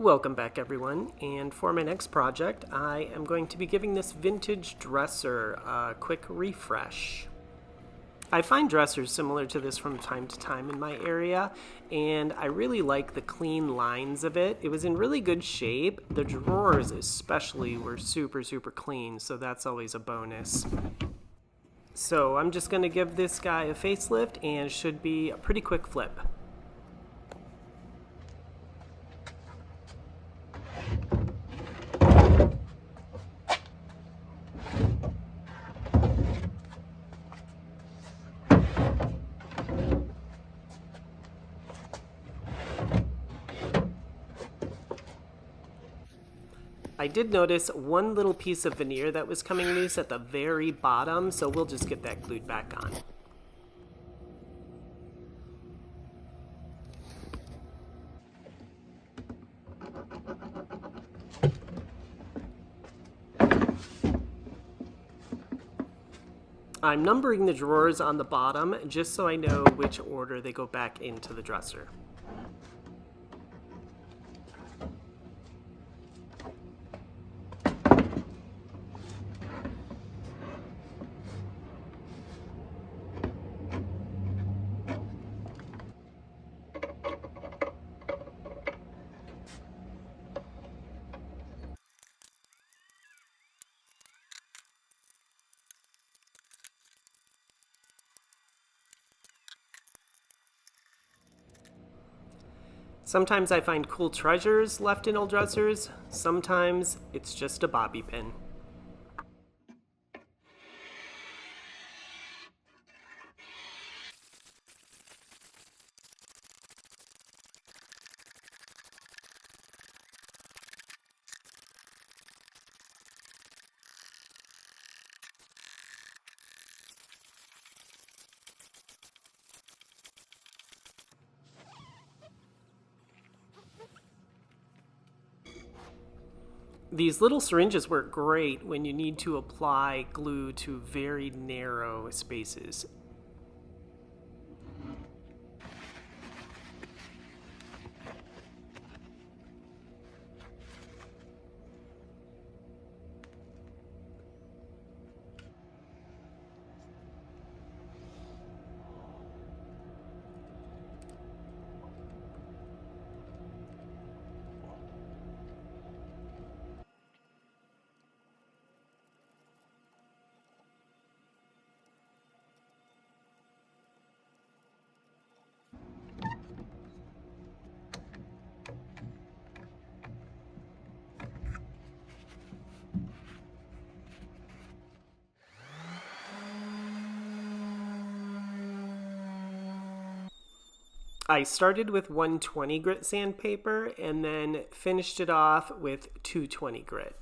Welcome back everyone, and for my next project I am going to be giving this vintage dresser a quick refresh. I find dressers similar to this from time to time in my area, and I really like the clean lines of it. It was in really good shape. The drawers especially were super clean, so that's always a bonus. So I'm just going to give this guy a facelift and should be a pretty quick flip. I did notice one little piece of veneer that was coming loose at the very bottom, so we'll just get that glued back on. I'm numbering the drawers on the bottom just so I know which order they go back into the dresser. Sometimes I find cool treasures left in old dressers, sometimes it's just a bobby pin. These little syringes work great when you need to apply glue to very narrow spaces. I started with 120 grit sandpaper and then finished it off with 220 grit.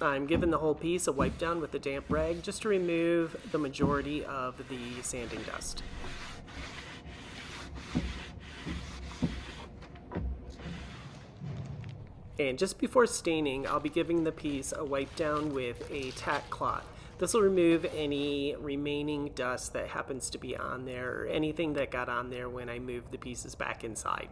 I'm giving the whole piece a wipe down with a damp rag just to remove the majority of the sanding dust. And just before staining, I'll be giving the piece a wipe down with a tack cloth. This will remove any remaining dust that happens to be on there or anything that got on there when I moved the pieces back inside.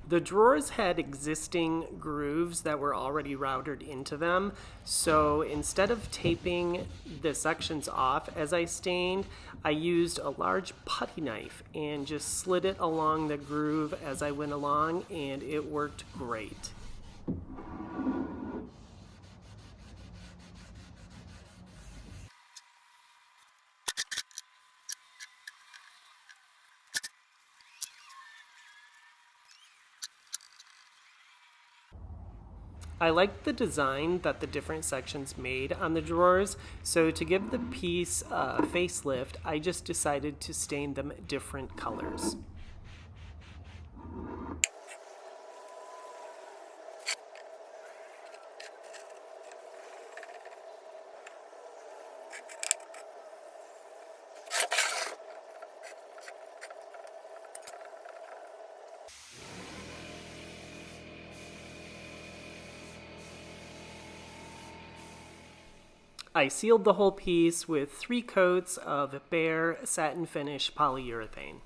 The drawers had existing grooves that were already routed into them, so instead of taping the sections off as I stained, I used a large putty knife and just slid it along the groove as I went along, and it worked great. I liked the design that the different sections made on the drawers, so to give the piece a facelift, I just decided to stain them different colors. I sealed the whole piece with 3 coats of bare satin finish polyurethane.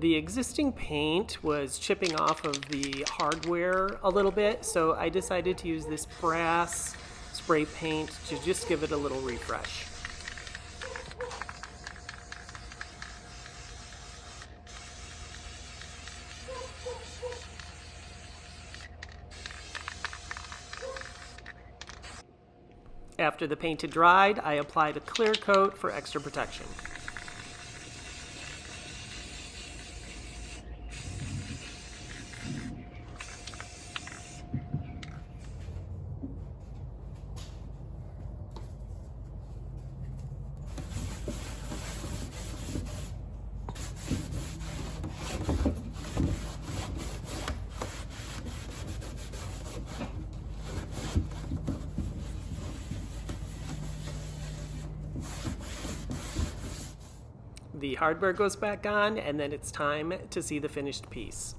The existing paint was chipping off of the hardware a little bit, so I decided to use this brass spray paint to just give it a little refresh. After the paint had dried, I applied a clear coat for extra protection. The hardware goes back on, and then it's time to see the finished piece.